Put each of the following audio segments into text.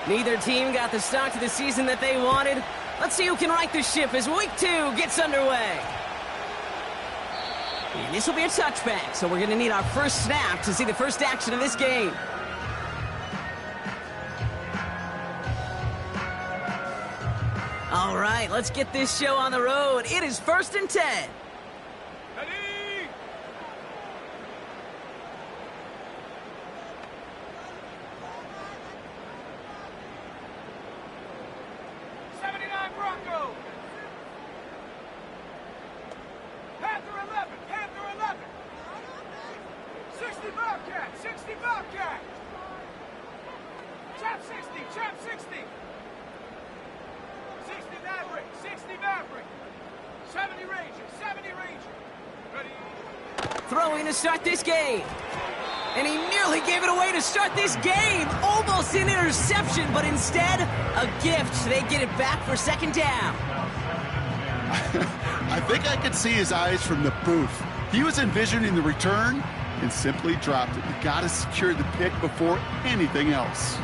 Neither team got the start to the season that they wanted. Let's see who can right the ship as week 2 gets underway. And this will be a touchback, so we're going to need our first snap to see the first action of this game. All right, let's get this show on the road. It is 1st and 10. Ready? Bronco. Panther 11, Panther 11. 60 Bobcat, 60 Bobcat. Chap 60, Chap 60. 60 Maverick, 60 Maverick. 70 Ranger, 70 Ranger. Ready? Throwing to start this game. And he nearly gave it away to start this game. Almost an interception, but instead, a gift. They get it back for 2nd down. I think I could see his eyes from the booth. He was envisioning the return and simply dropped it. You got to secure the pick before anything else.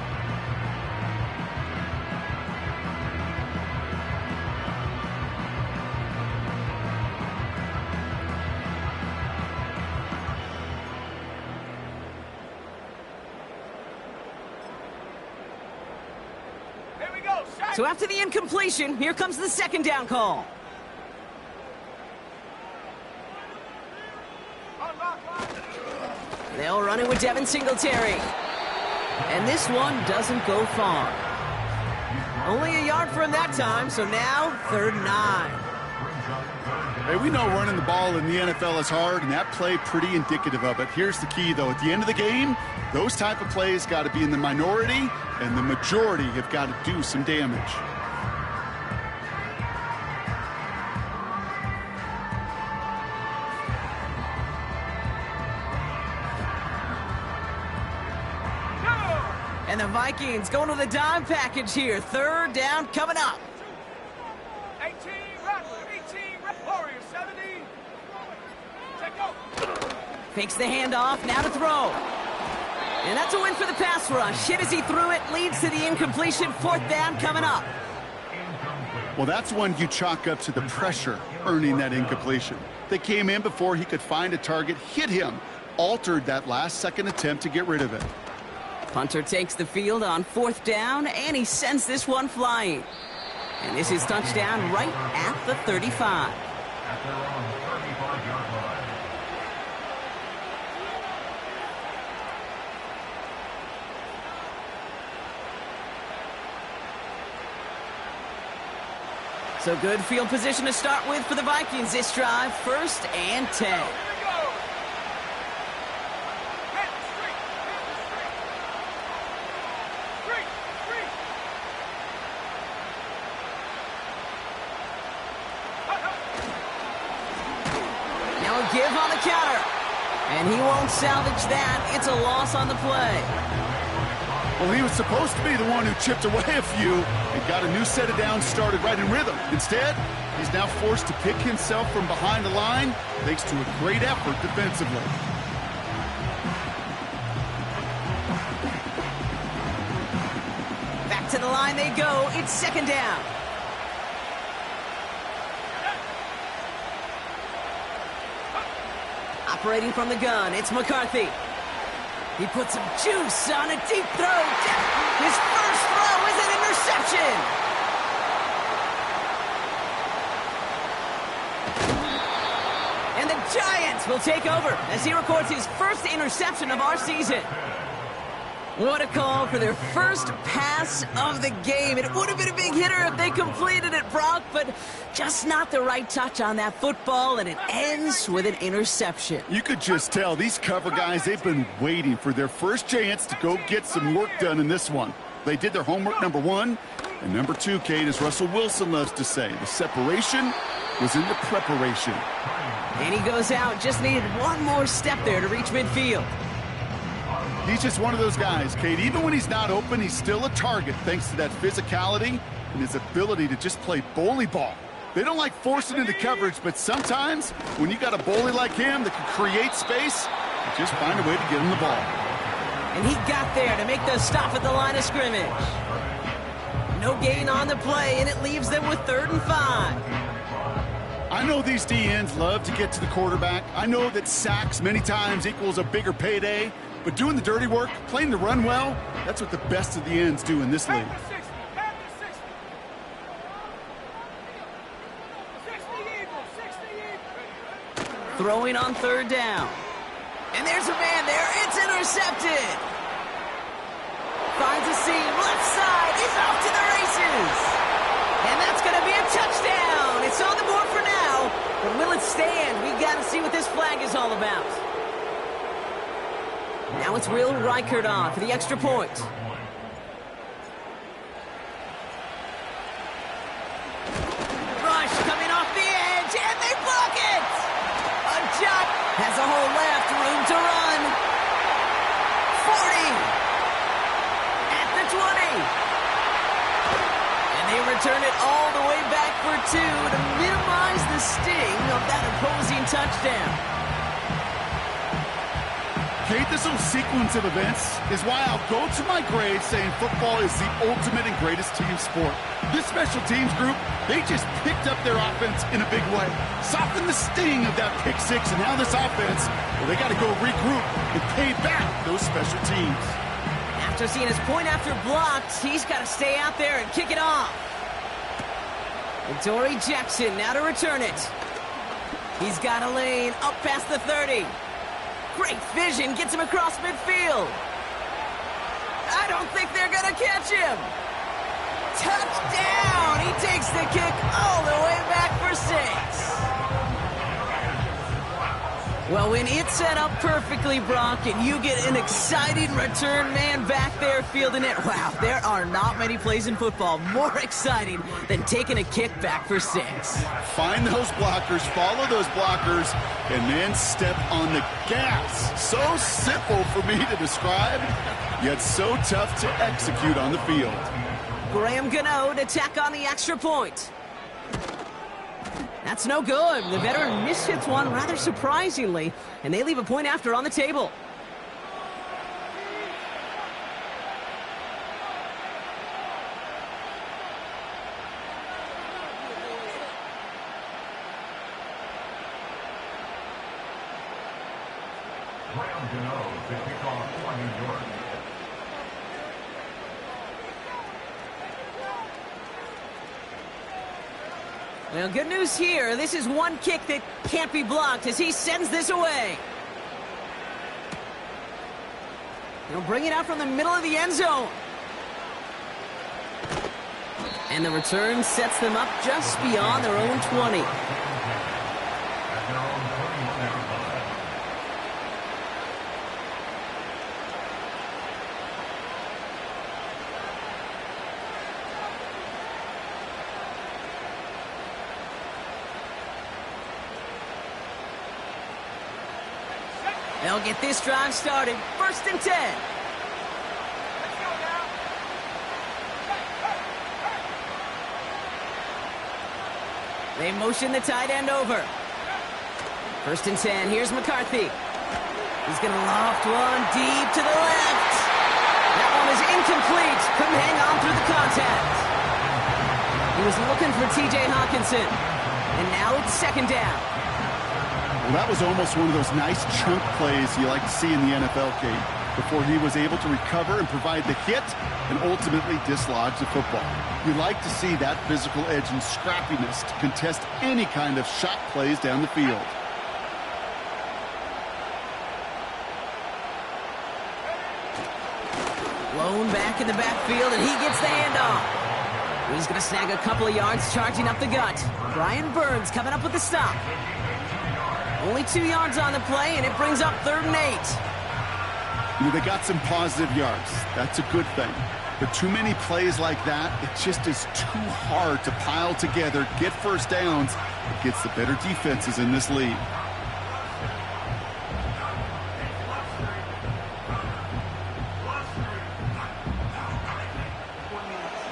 So after the incompletion, here comes the 2nd down call. They'll run it with Devin Singletary. And this one doesn't go far. Only a yard for him that time, so now 3rd and 9. Hey, we know running the ball in the NFL is hard, and that play pretty indicative of it. Here's the key, though. At the end of the game, those type of plays got to be in the minority, and the majority have got to do some damage. And the Vikings going to the dime package here. 3rd down coming up. 18, Rattler, 18, Warrior, 70. Take go. Fakes the handoff, now to throw. And that's a win for the pass rush. Hit as he threw it, leads to the incompletion. 4th down coming up. Well, that's one you chalk up to the pressure earning that incompletion. They came in before he could find a target, hit him, altered that last-second attempt to get rid of it. Punter takes the field on 4th down, and he sends this one flying. And this is touchdown right at the 35. At their own 35-yard line. So good field position to start with for the Vikings this drive. 1st and 10. Give on the counter. And he won't salvage that. It's a loss on the play. Well, he was supposed to be the one who chipped away a few and got a new set of downs started right in rhythm. Instead, he's now forced to pick himself from behind the line thanks to a great effort defensively. Back to the line they go. It's 2nd down. Operating from the gun, it's McCarthy. He puts some juice on a deep throw. His first throw is an interception. And the Giants will take over as he records his first interception of our season. What a call for their first pass of the game. It would have been a big hitter if they completed it, Brock, but just not the right touch on that football, and it ends with an interception. You could just tell these cover guys, they've been waiting for their first chance to go get some work done in this one. They did their homework, number 1, and number 2, Kate, as Russell Wilson loves to say, the separation was in the preparation. And he goes out, just needed one more step there to reach midfield. He's just one of those guys, Kate. Even when he's not open, he's still a target thanks to that physicality and his ability to just play bully ball. They don't like forcing into coverage, but sometimes when you got a bully like him that can create space, you just find a way to get him the ball. And he got there to make the stop at the line of scrimmage. No gain on the play, and it leaves them with 3rd and 5. I know these DNs love to get to the quarterback. I know that sacks many times equals a bigger payday, but doing the dirty work, playing the run well, that's what the best of the ends do in this league. Throwing on 3rd down. And there's a man there. It's intercepted. Finds a seam. Left side. He's off to the races. And that's going to be a touchdown. It's on the board for now. But will it stand? We got to see what this flag is all about. Now it's Will Reichert on for the extra point. Rush coming off the edge, and they block it! A jump has a hole left, room to run. 40. At the 20. And they return it all the way back for 2 to minimize the sting of that opposing touchdown. Kate, this little sequence of events is why I'll go to my grave saying football is the ultimate and greatest team sport. This special teams group, they just picked up their offense in a big way. Softened the sting of that pick 6, and now this offense, well, they got to go regroup and pay back those special teams. After seeing his point after blocked, he's got to stay out there and kick it off. And Dory Jackson now to return it. He's got a lane up past the 30. Great vision, gets him across midfield. I don't think they're going to catch him. Touchdown! He takes the kick all the way back for 6. Well, when it's set up perfectly, Brock, and you get an exciting return man back there fielding it, wow, there are not many plays in football more exciting than taking a kick back for 6. Find those blockers, follow those blockers, and then step on the gas. So simple for me to describe, yet so tough to execute on the field. Graham Gano to tack on the extra point. That's no good. The veteran mishits one rather surprisingly, and they leave a point after on the table. Graham Gano to kick off for New York. Well, good news here. This is one kick that can't be blocked as he sends this away. They'll bring it out from the middle of the end zone. And the return sets them up just beyond their own 20. At their own 21-yard line. They'll get this drive started. 1st and 10. Let's go now. They motion the tight end over. 1st and 10. Here's McCarthy. He's going to loft one deep to the left. That one is incomplete. Couldn't hang on through the contact. He was looking for T.J. Hawkinson. And now it's 2nd down. Well, that was almost one of those nice chunk plays you like to see in the NFL, Kate, before he was able to recover and provide the hit and ultimately dislodge the football. You like to see that physical edge and scrappiness to contest any kind of shot plays down the field. Blown back in the backfield, and he gets the handoff. He's going to snag a couple of yards charging up the gut. Brian Burns coming up with the stop. Only 2 yards on the play, and it brings up 3rd and 8. They got some positive yards. That's a good thing. But too many plays like that, it just is too hard to pile together, get first downs against the better defenses in this league.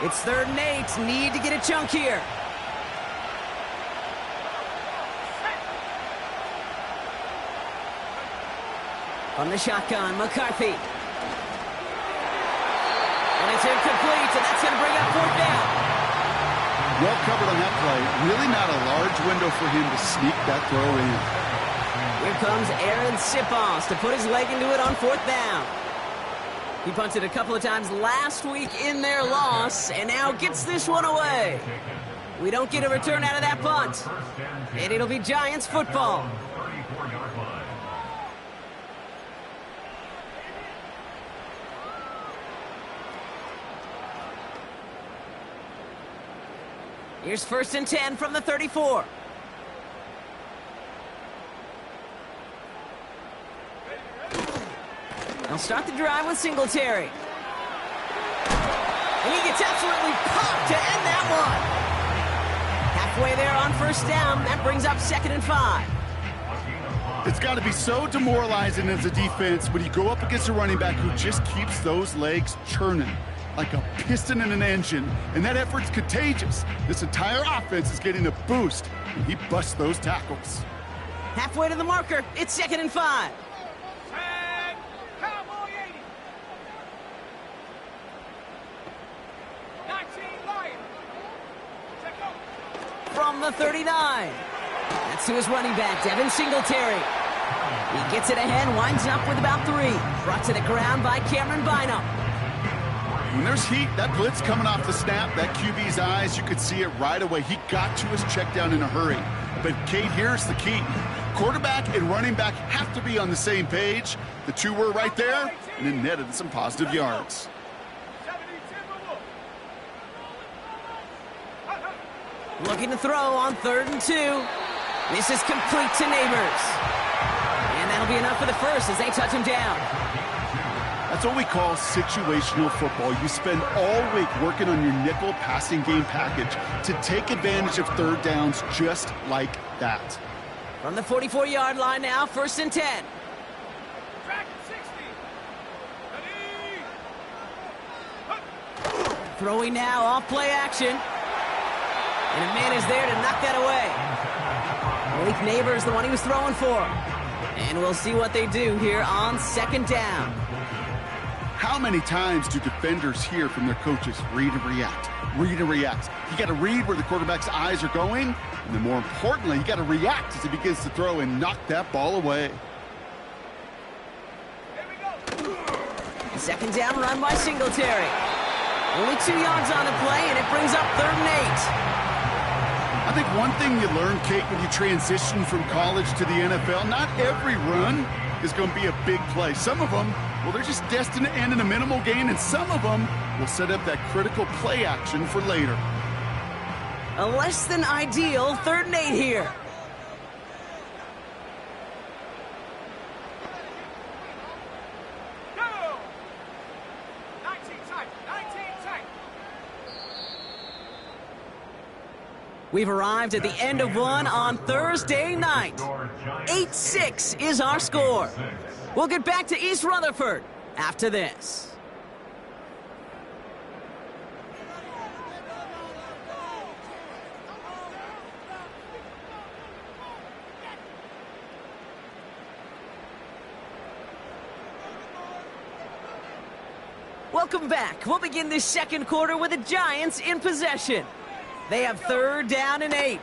It's 3rd and 8. Need to get a chunk here. From the shotgun, McCarthy. And it's incomplete, and that's going to bring up fourth down. Well covered on that play. Really not a large window for him to sneak that throw in. Here comes Aaron St.vs to put his leg into it on fourth down. He punted a couple of times last week in their loss, and now gets this one away. We don't get a return out of that punt, and it'll be Giants football. Here's 1st and 10 from the 34. They'll start the drive with Singletary. And he gets absolutely popped to end that one. Halfway there on 1st down. That brings up 2nd and 5. It's got to be so demoralizing as a defense when you go up against a running back who just keeps those legs churning like a piston in an engine, and that effort's contagious. This entire offense is getting a boost, and he busts those tackles. Halfway to the marker, it's 2nd and 5. And Cowboy 80. 19 Lions. Check out. From the 39. That's to his running back, Devin Singletary. He gets it ahead, winds up with about 3. Brought to the ground by Cameron Bynum. When there's heat, that blitz coming off the snap, that QB's eyes, you could see it right away. He got to his check down in a hurry. But, Kate, here's the key. Quarterback and running back have to be on the same page. The two were right there, and it netted some positive yards. 70 Timberwolves. Looking to throw on 3rd and 2. This is complete to Neighbors. And that'll be enough for the first as they touch him down. That's what we call situational football. You spend all week working on your nickel passing game package to take advantage of 3rd downs just like that. From the 44-yard line now, 1st and 10. Track 60. Ready. Throwing now, off play action. And a man is there to knock that away. Malik Neighbors, the one he was throwing for. And we'll see what they do here on 2nd down. How many times do defenders hear from their coaches, read and react, read and react? You got to read where the quarterback's eyes are going, and then more importantly, you got to react as he begins to throw and knock that ball away. Here we go. 2nd down run by Singletary. Only 2 yards on the play, and it brings up 3rd and 8. I think one thing you learn, Kate, when you transition from college to the NFL, not every run is going to be a big play. Some of them, well, they're just destined to end in a minimal gain, and some of them will set up that critical play action for later. A less than ideal 3rd and 8 here. Go. 19 tight. 19 tight. We've arrived at the end of one on Thursday night. 8-6 is our score. We'll get back to East Rutherford after this. Welcome back. We'll begin this 2nd quarter with the Giants in possession. They have 3rd down and 8.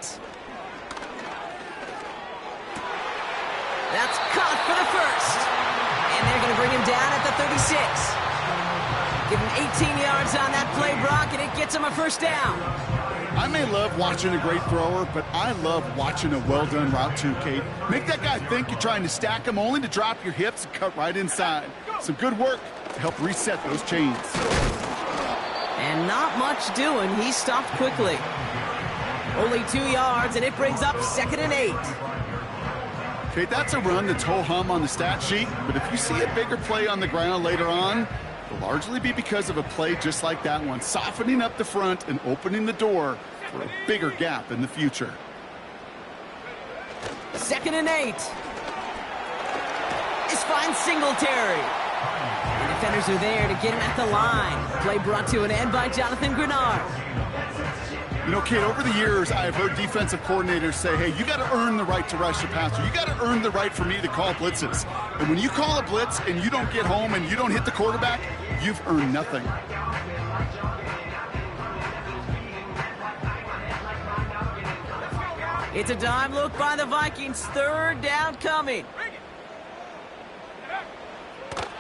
That's caught for the first. And they're going to bring him down at the 36. Give him 18 yards on that play, Brock, and it gets him a 1st down. I may love watching a great thrower, but I love watching a well-done route too, Kate. Make that guy think you're trying to stack him only to drop your hips and cut right inside. Some good work to help reset those chains. And not much doing. He stopped quickly. Only 2 yards, and it brings up 2nd and 8. Okay, that's a run that's ho-hum on the stat sheet, but if you see a bigger play on the ground later on, it'll largely be because of a play just like that one, softening up the front and opening the door for a bigger gap in the future. 2nd and 8. This finds Singletary. The defenders are there to get him at the line. Play brought to an end by Jonathan Grenard. You know, Kate, over the years, I've heard defensive coordinators say, hey, you got to earn the right to rush the passer. You got to earn the right for me to call blitzes. And when you call a blitz and you don't get home and you don't hit the quarterback, you've earned nothing. It's a dime look by the Vikings. Third down coming.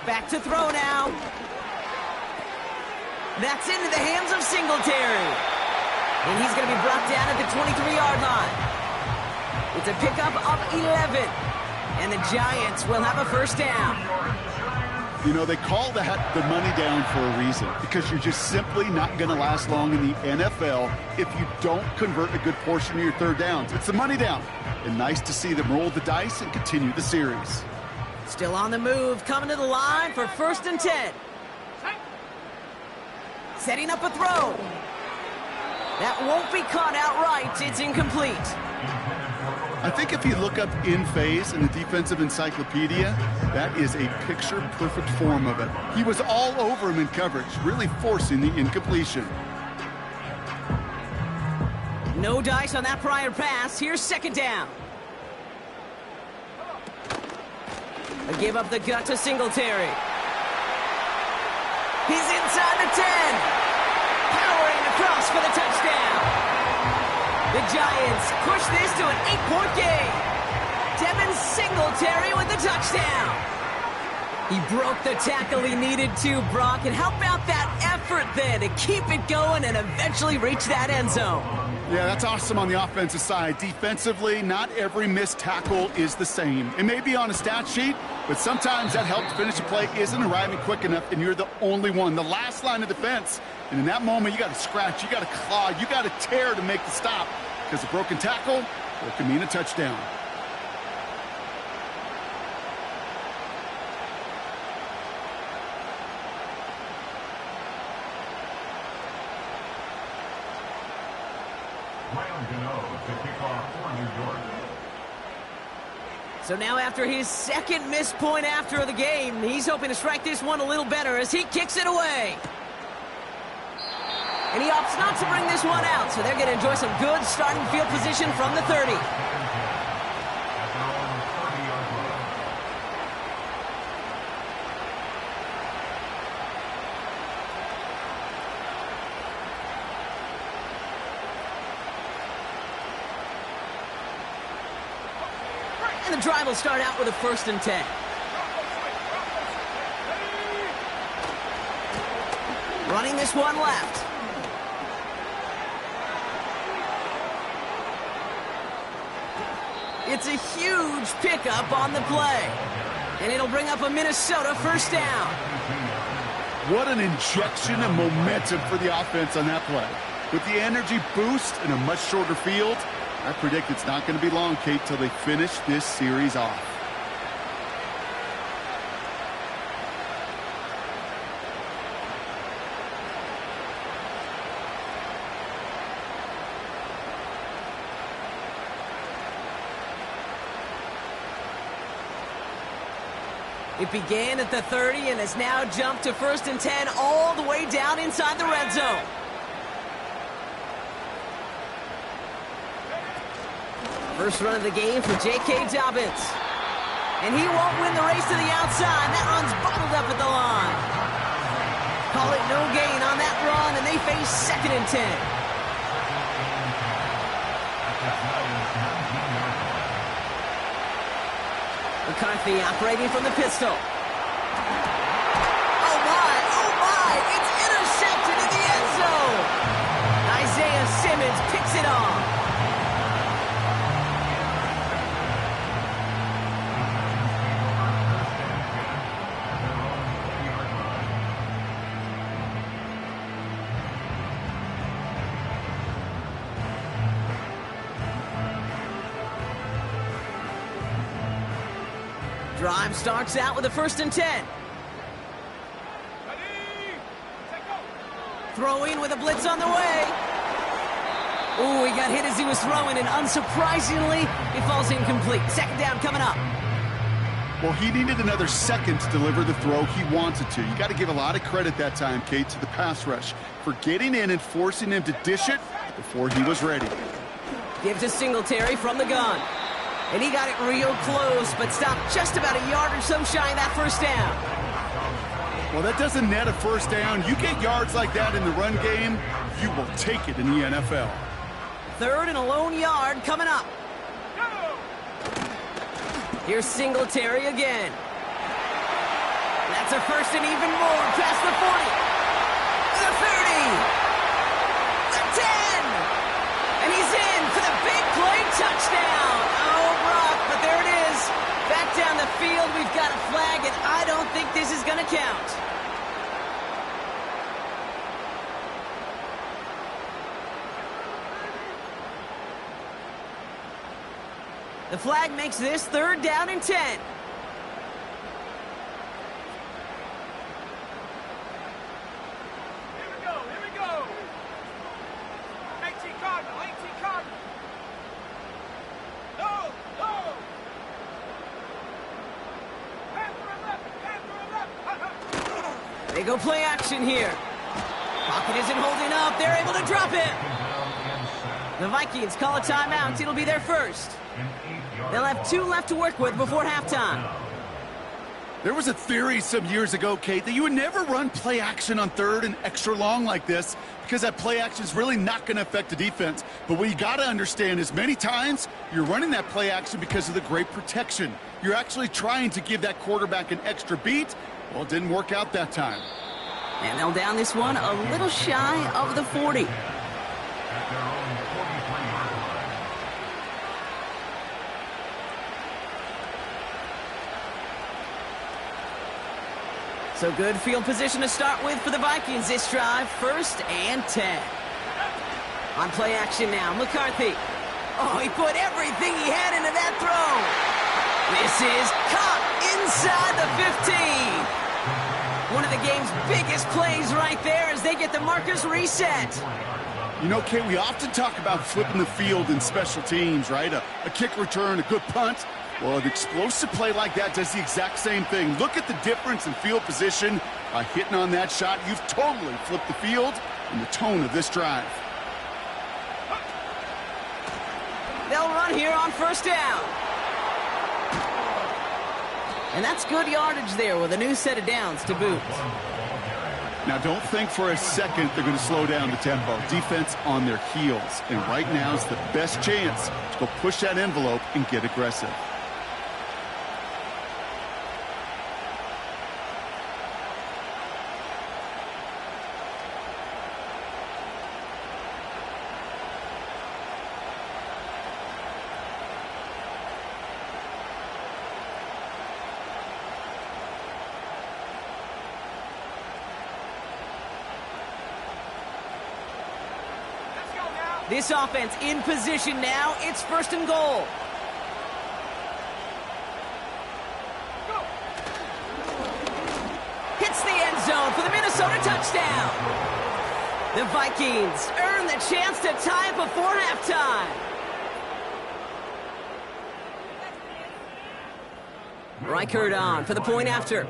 Back to throw now. That's into the hands of Singletary. And he's going to be brought down at the 23-yard line. It's a pickup of 11. And the Giants will have a first down. You know, they call that the money down for a reason, because you're just simply not going to last long in the NFL if you don't convert a good portion of your third downs. It's the money down. And nice to see them roll the dice and continue the series. Still on the move, coming to the line for 1st and 10. Setting up a throw. That won't be caught outright. It's incomplete. I think if you look up N.Phase in the defensive encyclopedia, that is a picture-perfect form of it. He was all over him in coverage, really forcing the incompletion. No dice on that prior pass. Here's 2nd down. A give up the gut to Singletary. He's inside the 10. Powering across for the touchdown. The Giants push this to an 8-point game. Devin Singletary with the touchdown. He broke the tackle he needed to, Brock. And how about that effort then to keep it going and eventually reach that end zone? Yeah, that's awesome on the offensive side. Defensively, not every missed tackle is the same. It may be on a stat sheet, but sometimes that help to finish a play isn't arriving quick enough, and you're the only one, the last line of defense. And in that moment, you got to scratch, you got to claw, you got to tear to make the stop, because a broken tackle, it can mean a touchdown. So now after his 2nd missed point after the game, he's hoping to strike this one a little better as he kicks it away. And he opts not to bring this one out, so they're going to enjoy some good starting field position from the 30. And the drive will start out with a 1st and 10. Running this one left. It's a huge pickup on the play. And it'll bring up a Minnesota 1st down. What an injection of momentum for the offense on that play. With the energy boost in a much shorter field, I predict it's not going to be long, Kate, till they finish this series off. It began at the 30 and has now jumped to 1st and 10 all the way down inside the red zone. First run of the game for J.K. Dobbins. And he won't win the race to the outside. That run's bottled up at the line. Call it no gain on that run, and they face 2nd and 10. McCarthy operating from the pistol. Oh my, it's intercepted in the end zone. Isaiah Simmons picks it off. Drive starts out with a 1st and 10. Throwing with a blitz on the way. Ooh, he got hit as he was throwing, and unsurprisingly, it falls incomplete. 2nd down coming up. Well, he needed another second to deliver the throw he wanted to. You got to give a lot of credit that time, Kate, to the pass rush for getting in and forcing him to dish it before he was ready. Give to Singletary from the gun. And he got it real close, but stopped just about a yard or so shy of that first down. Well, that doesn't net a first down. You get yards like that in the run game, you will take it in the NFL. 3rd and a lone yard coming up. Here's Singletary again. That's a first and even more past the 40. The 30. The 10. And he's in for the big play touchdown. Oh, Brock, but there it is. Back down the field, we've got a flag, and I don't think this is going to count. The flag makes this 3rd down and 10. Here we go, here we go. 18 Cardinal, 18 Cardinal. No, no. Panther 11. They go play action here. Pocket isn't holding up. They're able to drop it. The Vikings call a timeout. It'll be their first. They'll have 2 left to work with before halftime. There was a theory some years ago, Kate, that you would never run play action on 3rd and extra long like this because that play action is really not going to affect the defense. But what you got to understand is many times you're running that play action because of the great protection. You're actually trying to give that quarterback an extra beat. Well, it didn't work out that time. And they'll down this one a little shy of the 40. So good field position to start with for the Vikings this drive. 1st and 10. On play action now, McCarthy. Oh, he put everything he had into that throw. This is caught inside the 15. One of the game's biggest plays right there as they get the markers reset. You know, Kate, we often talk about flipping the field in special teams, right? A kick return, a good punt. Well, an explosive play like that does the exact same thing. Look at the difference in field position. By hitting on that shot, you've totally flipped the field and the tone of this drive. They'll run here on 1st down. And that's good yardage there with a new set of downs to boot. Now, don't think for a second they're going to slow down the tempo. Defense on their heels. And right now is the best chance to go push that envelope and get aggressive. This offense in position now. It's 1st and goal. Go. Hits the end zone for the Minnesota touchdown. The Vikings earn the chance to tie it before halftime. Reichert on for the point after.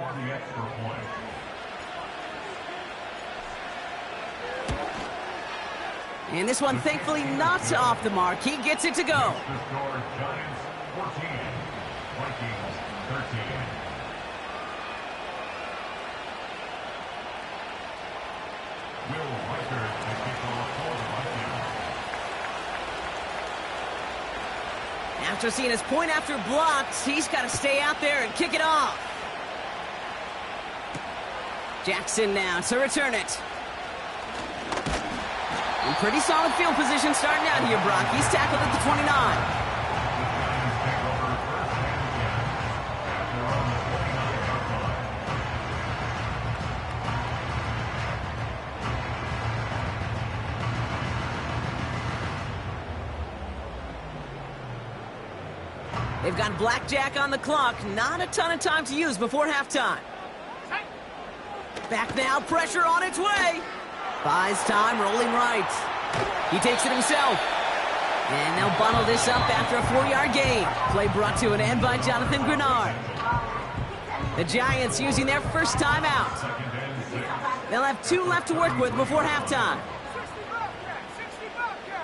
And this one, thankfully, not off the mark. He gets it to go. Giants 14, Vikings 13. Will Reichert to kick off for the Vikings. After seeing his point after blocks, he's got to stay out there and kick it off. Jackson now to return it. In pretty solid field position starting out here, Brock. He's tackled at the 29. They've got blackjack on the clock. Not a ton of time to use before halftime. Back now, pressure on its way. Buys time, rolling right. He takes it himself. And they'll bundle this up after a 4-yard gain. Play brought to an end by Jonathan Grenard. The Giants using their first timeout. They'll have 2 left to work with before halftime. 60 Bobcats, 60 Bobcats.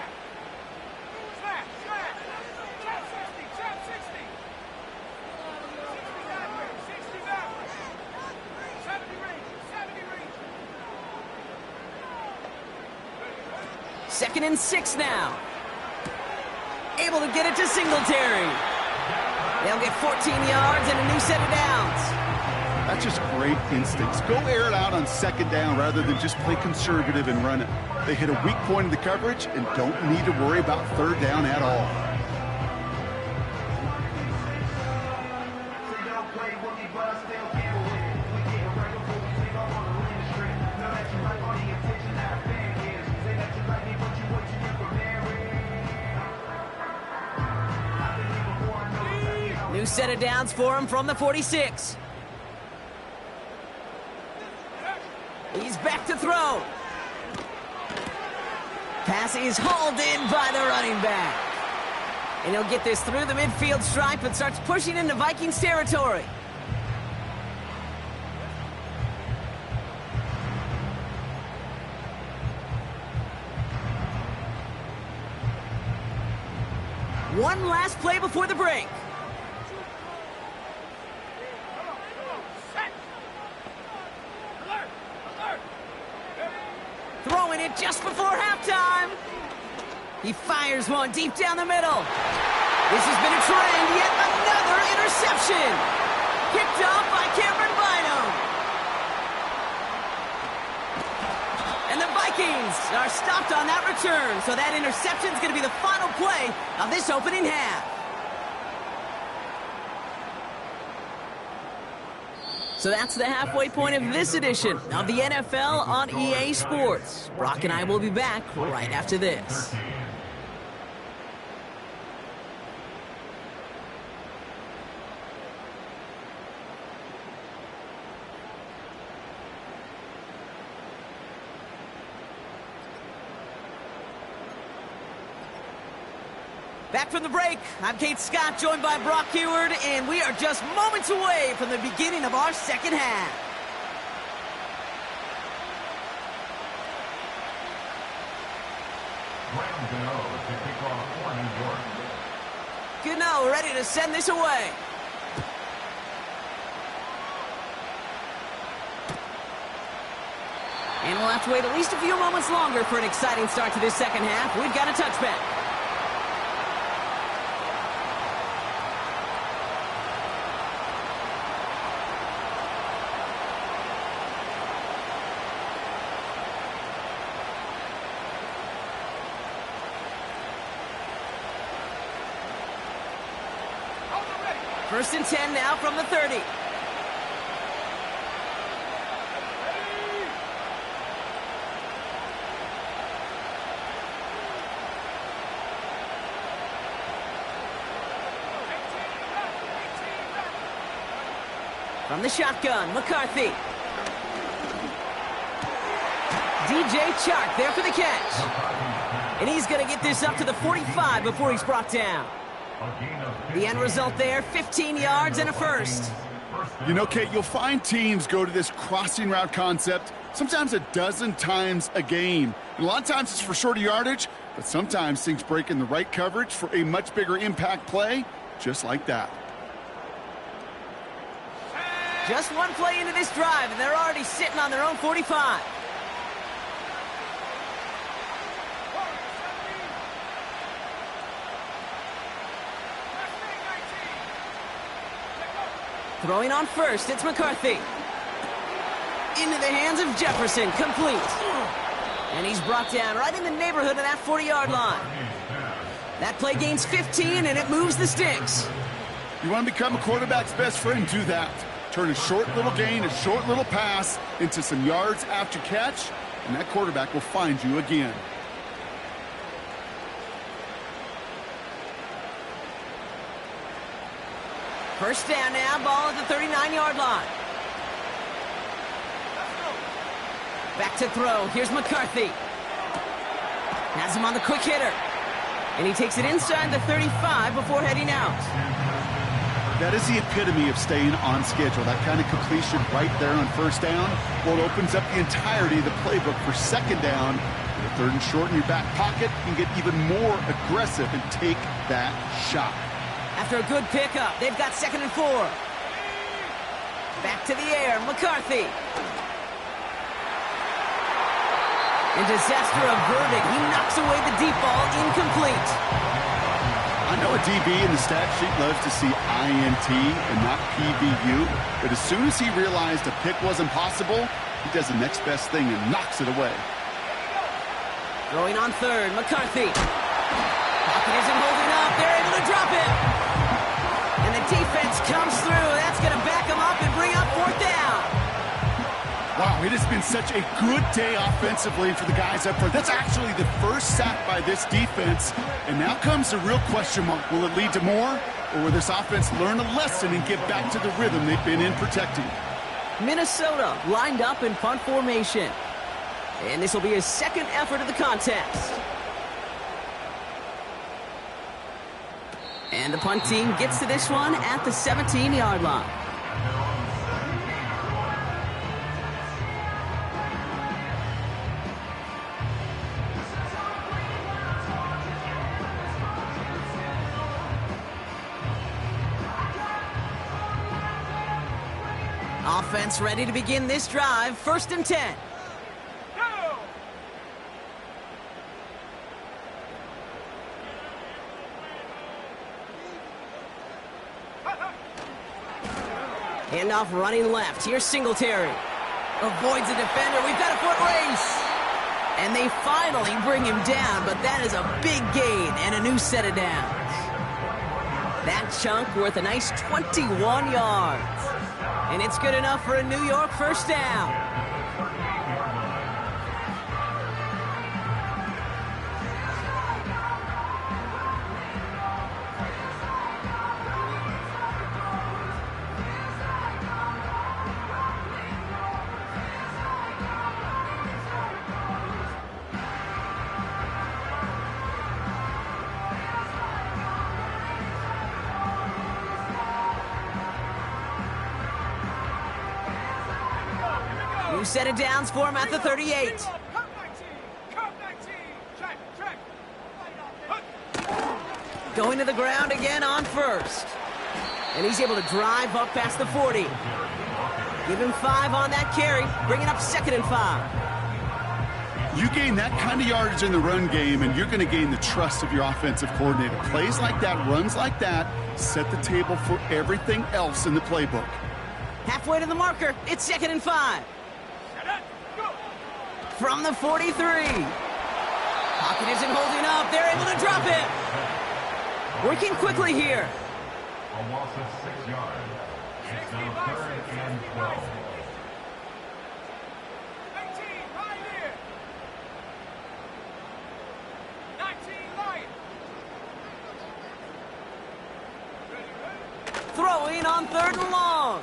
2nd and 6 now. Able to get it to Singletary. They'll get 14 yards and a new set of downs. That's just great instincts. Go air it out on 2nd down rather than just play conservative and run it. They hit a weak point in the coverage and don't need to worry about 3rd down at all. New set of downs for him from the 46. He's back to throw. Pass is hauled in by the running back. And he'll get this through the midfield stripe and starts pushing into Vikings territory. One last play before the break. Throwing it just before halftime. He fires one deep down the middle. This has been a trend. Yet another interception. Picked off by Cameron Bynum. And the Vikings are stopped on that return. So that interception is going to be the final play of this opening half. So that's the halfway point of this edition of the NFL on EA Sports. Brock and I will be back right after this. Back from the break, I'm Kate Scott, joined by Brock Heward, and we are just moments away from the beginning of our second half. Gano ready to send this away. And we'll have to wait at least a few moments longer for an exciting start to this second half. We've got a touchback. First and 10 now from the 30. From the shotgun, McCarthy. DJ Chark there for the catch. And he's going to get this up to the 45 before he's brought down. The end result there, 15 yards and a first. You know, Kate, you'll find teams go to this crossing route concept sometimes a dozen times a game. And a lot of times it's for shorter yardage, but sometimes things break in the right coverage for a much bigger impact play, just like that. Just one play into this drive, and they're already sitting on their own 45. Throwing on first, it's McCarthy. Into the hands of Jefferson, complete. And he's brought down right in the neighborhood of that 40-yard line. That play gains 15, and it moves the sticks. You want to become a quarterback's best friend? Do that. Turn a short little gain, a short little pass into some yards after catch, and that quarterback will find you again. First down now, ball at the 39-yard line. Back to throw. Here's McCarthy. Has him on the quick hitter. And he takes it inside the 35 before heading out. That is the epitome of staying on schedule. That kind of completion right there on first down. Well, it opens up the entirety of the playbook for second down. With a third and short in your back pocket, you can get even more aggressive and take that shot. After a good pickup, they've got 2nd and 4. Back to the air, McCarthy. And disaster averted. He knocks away the deep ball, incomplete. I know a DB in the stat sheet loves to see INT and not PBU, but as soon as he realized a pick wasn't possible, he does the next best thing and knocks it away. Throwing on third, McCarthy. Pocket isn't holding up. They're able to drop it. And the defense comes through. That's going to back him up and bring up fourth down. Wow, it has been such a good day offensively for the guys up front. That's actually the first sack by this defense. And now comes the real question mark. Will it lead to more? Or will this offense learn a lesson and get back to the rhythm they've been in protecting? Minnesota lined up in punt formation. And this will be his second effort of the contest. And the punt team gets to this one at the 17-yard line. Offense ready to begin this drive. 1st and 10. Handoff running left. Here's Singletary. Avoids a defender. We've got a foot race. And they finally bring him down, but that is a big gain and a new set of downs. That chunk worth a nice 21 yards. And it's good enough for a New York first down. New set of downs for him at the 38. Going to the ground again on first. And he's able to drive up past the 40. Give him 5 on that carry, bringing up 2nd and 5. You gain that kind of yardage in the run game, and you're going to gain the trust of your offensive coordinator. Plays like that, runs like that, set the table for everything else in the playbook. Halfway to the marker, it's 2nd and 5. From the 43. Pocket isn't holding up. They're able to drop it. Working quickly here. A loss of 6 yards. It's now 3rd and 12. 18, right here. 19, right. Throwing on 3rd and long.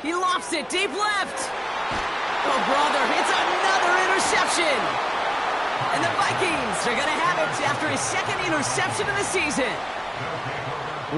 He lofts it deep left. Oh, brother, it's another interception. And the Vikings are going to have it after his 2nd interception of the season.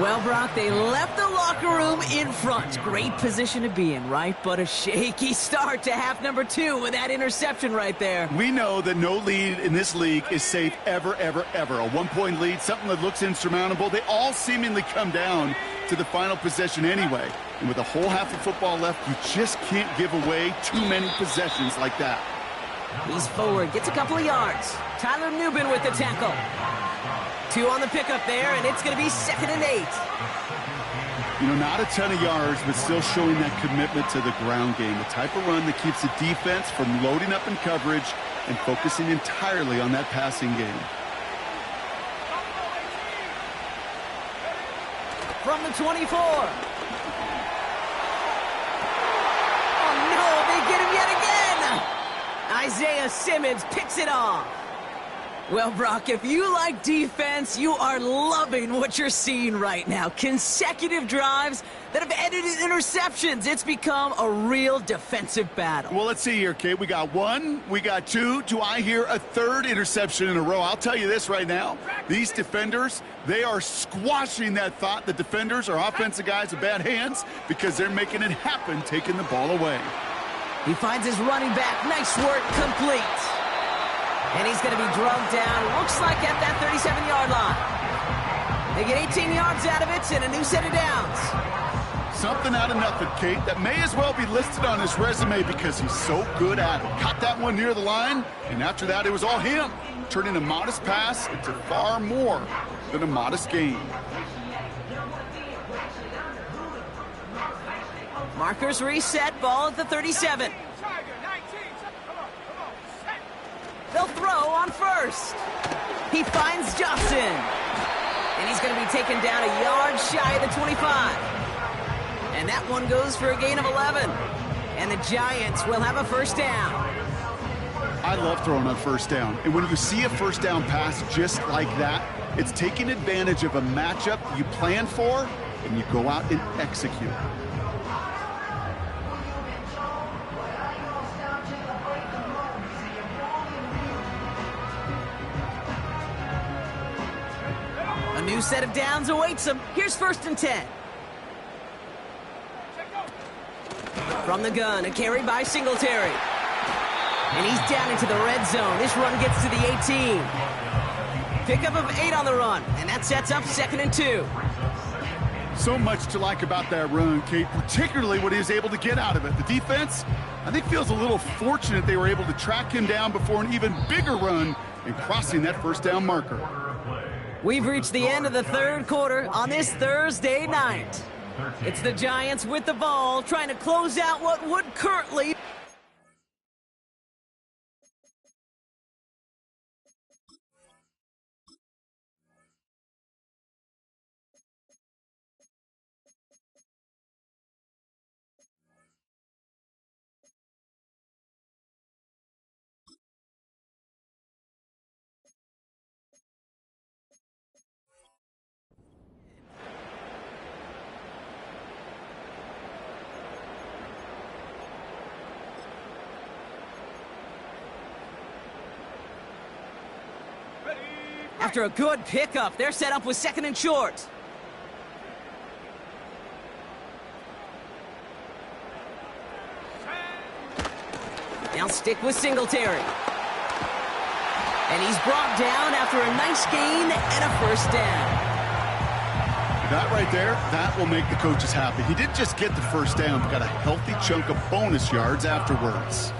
Well, Brock, they left the locker room in front. Great position to be in, right? But a shaky start to half number 2 with that interception right there. We know that no lead in this league is safe ever, ever, ever. A 1-point lead, something that looks insurmountable. They all seemingly come down to the final possession anyway. And with a whole half of football left, you just can't give away too many possessions like that. He's forward, gets a couple of yards. Tyler Nubin with the tackle. 2 on the pickup there, and it's going to be 2nd and 8. You know, not a ton of yards, but still showing that commitment to the ground game. The type of run that keeps the defense from loading up in coverage and focusing entirely on that passing game. From the 24. Oh, no, they get him yet again. Isaiah Simmons picks it off. Well, Brock, if you like defense, you are loving what you're seeing right now. Consecutive drives that have ended in interceptions. It's become a real defensive battle. Well, let's see here, Kate. We got 1, we got 2. Do I hear a 3rd interception in a row? I'll tell you this right now. These defenders, they are squashing that thought that defenders are offensive guys with bad hands because they're making it happen, taking the ball away. He finds his running back. Nice work, complete. And he's going to be drugged down, looks like at that 37-yard line. They get 18 yards out of it and a new set of downs. Something out of nothing, Kate, that may as well be listed on his resume because he's so good at it. Caught that one near the line, and after that, it was all him, turning a modest pass into far more than a modest gain. Markers reset, ball at the 37. Tiger, 19. Come on, set. They'll throw on first. He finds Johnson. And he's going to be taken down a yard shy of the 25. And that one goes for a gain of 11. And the Giants will have a first down. I love throwing on first down. And when you see a first down pass just like that, it's taking advantage of a matchup you plan for, and you go out and execute. A new set of downs awaits him. Here's 1st and 10. From the gun, a carry by Singletary. And he's down into the red zone. This run gets to the 18. Pickup of 8 on the run, and that sets up 2nd and 2. So much to like about that run, Kate, particularly what he was able to get out of it. The defense, I think, feels a little fortunate they were able to track him down before an even bigger run and crossing that first down marker. We've reached the end of the 3rd quarter on this Thursday night. It's the Giants with the ball, trying to close out what would currently... After a good pickup, they're set up with 2nd and short. Now stick with Singletary. And he's brought down after a nice gain and a first down. That right there, that will make the coaches happy. He didn't just get the first down, but got a healthy chunk of bonus yards afterwards.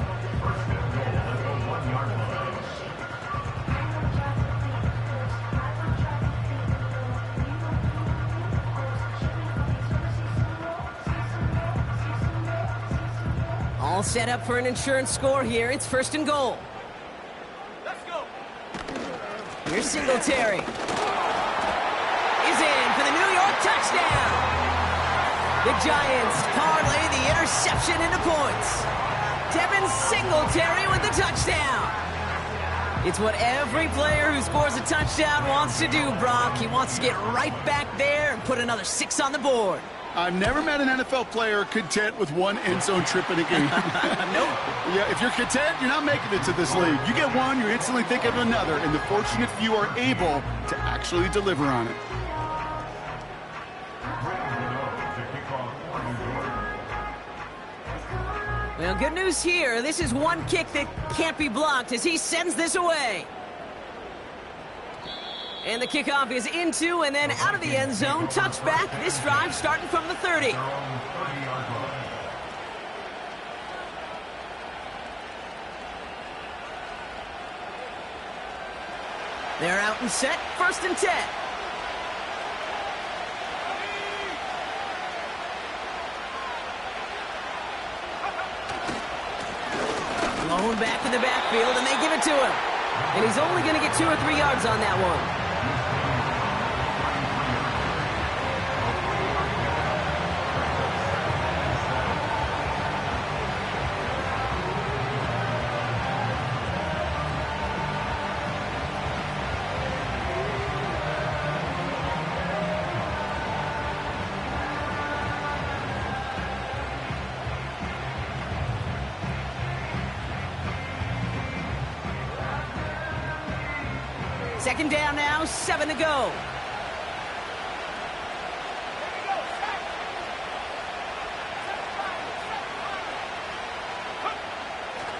All set up for an insurance score here. It's 1st and goal. Let's go. Here's Singletary. Is in for the New York touchdown. The Giants parlay the interception into points. Devin Singletary with the touchdown. It's what every player who scores a touchdown wants to do, Brock. He wants to get right back there and put another 6 on the board. I've never met an NFL player content with one end zone trip in a game. Nope. Yeah, if you're content, you're not making it to this league. You get one, you're instantly thinking of another, and the fortunate few are able to actually deliver on it. Well, good news here. This is one kick that can't be blocked as he sends this away. And the kickoff is into and then out of the end zone. Touchback. This drive starting from the 30. They're out and set. 1st and 10. Blown back in the backfield, and they give it to him. And he's only going to get 2 or 3 yards on that one. Second down now, 7 to go.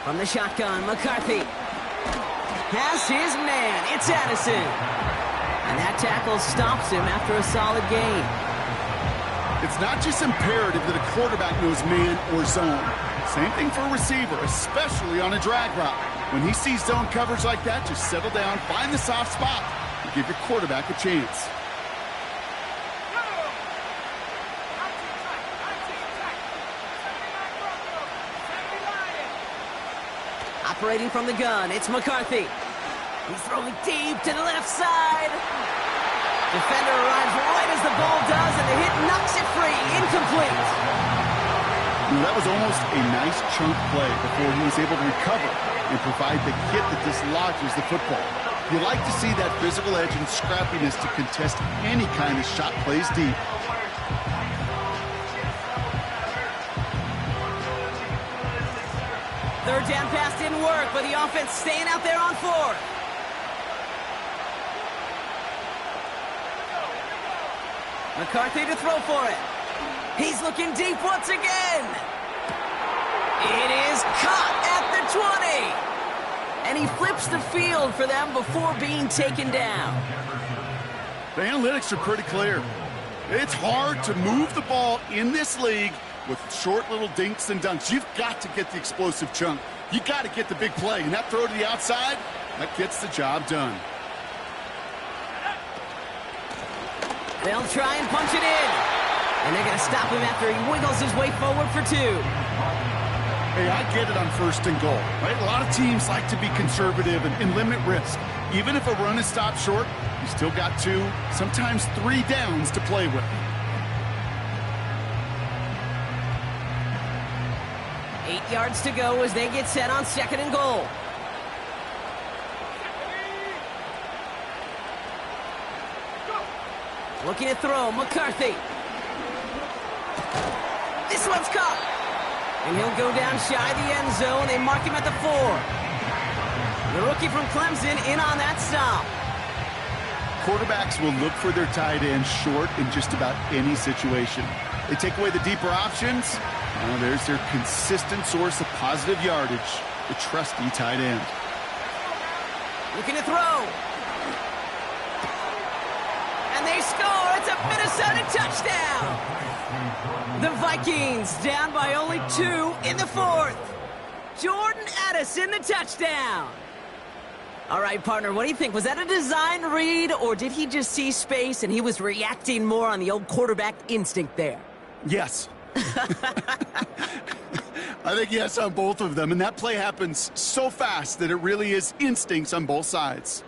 From the shotgun, McCarthy has his man. It's Addison. And that tackle stops him after a solid gain. It's not just imperative that a quarterback knows man or zone. Same thing for a receiver, especially on a drag route. When he sees zone coverage like that, just settle down, find the soft spot, and give your quarterback a chance. Operating from the gun, it's McCarthy. He's throwing deep to the left side. Defender arrives right as the ball does, and the hit knocks it free. Incomplete. That was almost a nice chunk play before he was able to recover and provide the hit that dislodges the football. You like to see that physical edge and scrappiness to contest any kind of shot plays deep. Third down pass didn't work, but the offense staying out there on fourth. McCarthy to throw for it. He's looking deep once again. It is caught at the 20. And he flips the field for them before being taken down. The analytics are pretty clear. It's hard to move the ball in this league with short little dinks and dunks. You've got to get the explosive chunk. You got to get the big play. And that throw to the outside, that gets the job done. They'll try and punch it in. And they're going to stop him after he wiggles his way forward for two. Hey, I get it on first and goal, right? A lot of teams like to be conservative and limit risk. Even if a run is stopped short, you still got 2, sometimes 3 downs to play with. 8 yards to go as they get set on second and goal. Looking to throw, McCarthy. This one's caught. And he'll go down shy of the end zone. They mark him at the 4. The rookie from Clemson in on that stop. Quarterbacks will look for their tight end short in just about any situation. They take away the deeper options. Well, there's their consistent source of positive yardage, the trusty tight end. Looking to throw. And they score. It's a Minnesota touchdown. The Vikings down by only 2 in the 4th. Jordan Addison the touchdown. All right, partner, what do you think? Was that a design read, or did he just see space and he was reacting more on the old quarterback instinct there? Yes. I think yes on both of them, and that play happens so fast that it really is instincts on both sides.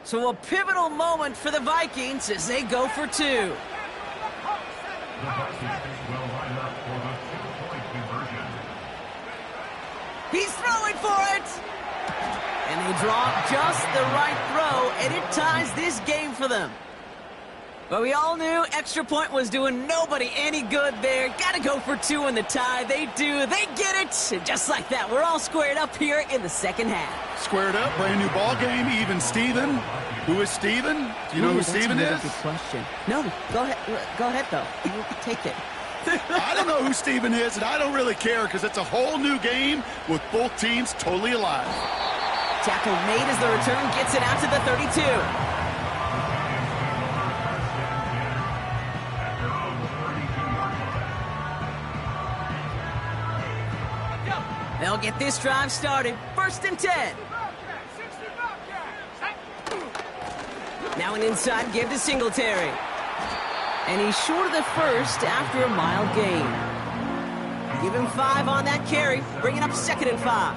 So a pivotal moment for the Vikings as they go for 2. The Vikings will line up for the 2-point conversion. He's throwing for it! And they draw just the right throw, and it ties this game for them. But we all knew extra point was doing nobody any good there. Got to go for 2 in the tie. They do. They get it. And just like that, we're all squared up here in the second half. Squared up, brand new ball game, even Steven. Who is Steven? Do you know who Steven is? That's a good question. No, go ahead. Go ahead, though. You take it. I don't know who Steven is, and I don't really care because it's a whole new game with both teams totally alive. Tackle made as the return gets it out to the 32. They'll get this drive started. 1st and 10. Now an inside give to Singletary. And he's short of the first after a mild gain. Give him 5 on that carry, bringing up 2nd and 5.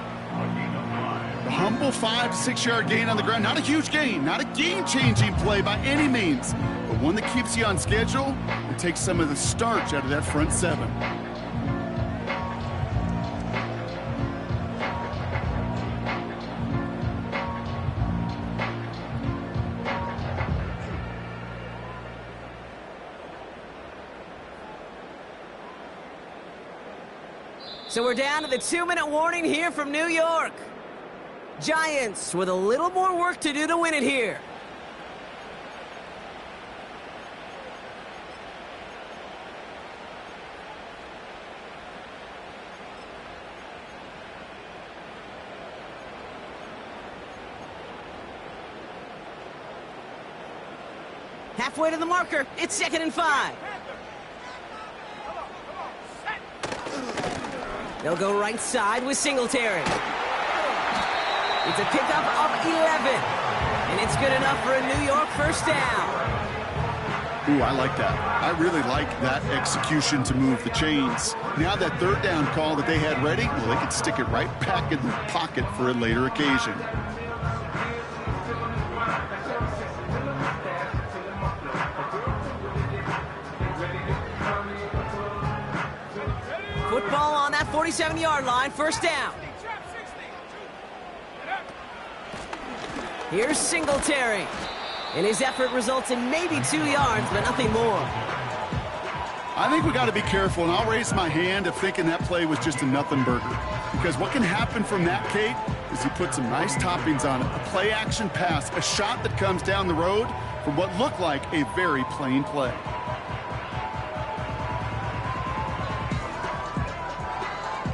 The humble 5 to 6 yard gain on the ground. Not a huge gain, not a game-changing play by any means, but one that keeps you on schedule and takes some of the starch out of that front 7. So we're down to the 2-minute warning here from New York. Giants with a little more work to do to win it here. Halfway to the marker. It's 2nd and 5. They'll go right side with Singletary. It's a pickup of 11. And it's good enough for a New York first down. Ooh, I like that. I really like that execution to move the chains. Now that 3rd down call that they had ready, well, they could stick it right back in the pocket for a later occasion. Football on that 47-yard line, first down. Here's Singletary. And his effort results in maybe 2 yards, but nothing more. I think we got to be careful, and I'll raise my hand of thinking that play was just a nothing burger. Because what can happen from that, Kate, is he put some nice toppings on it. A play-action pass, a shot that comes down the road from what looked like a very plain play.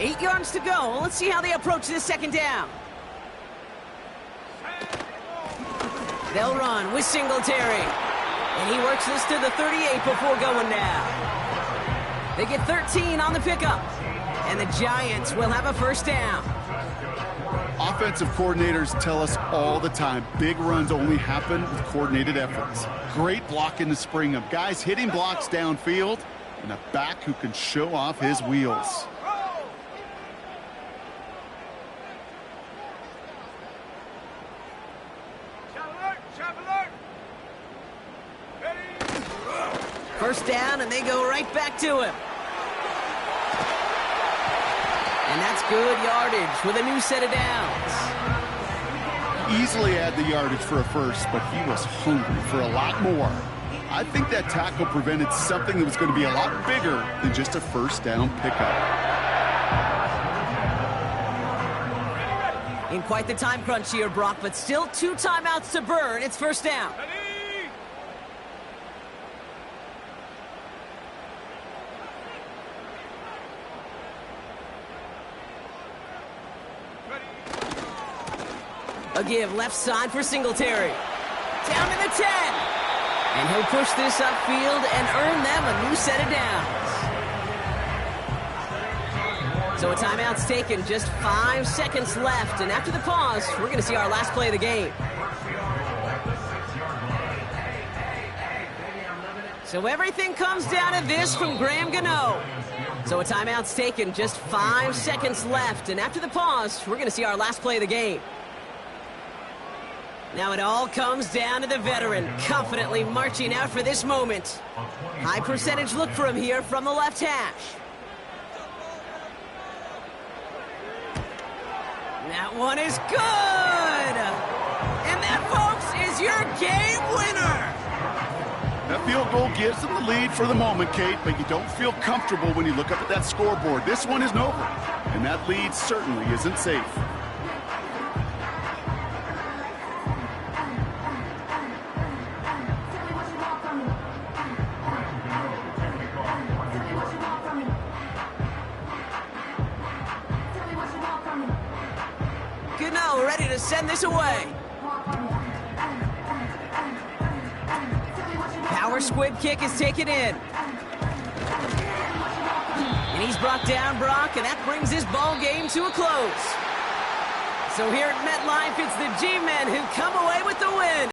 Eight yards to go. Let's see how they approach this 2nd down. They'll run with Singletary. And he works this to the 38 before going down. They get 13 on the pickup. And the Giants will have a first down. Offensive coordinators tell us all the time, big runs only happen with coordinated efforts. Great block in the spring of guys hitting blocks downfield and a back who can show off his wheels. First down, and they go right back to him. And that's good yardage with a new set of downs. Easily had the yardage for a first, but he was hungry for a lot more. I think that tackle prevented something that was going to be a lot bigger than just a first down pickup. In quite the time crunch here, Brock, but still 2 timeouts to burn. It's first down. A give left side for Singletary. Down to the 10. And he'll push this upfield and earn them a new set of downs. So a timeout's taken, just 5 seconds left. And after the pause, we're going to see our last play of the game. So everything comes down to this from Graham Gano. So a timeout's taken, just 5 seconds left. And after the pause, we're going to see our last play of the game. Now it all comes down to the veteran, confidently marching out for this moment. High percentage look for him here from the left hash. That one is good! And that, folks, is your game winner! That field goal gives them the lead for the moment, Kate, but you don't feel comfortable when you look up at that scoreboard. This one isn't over, and that lead certainly isn't safe. Gano ready to send this away. Power squib kick is taken in. And he's brought down, Brock, and that brings this ball game to a close. So here at MetLife, it's the G-Men who come away with the win.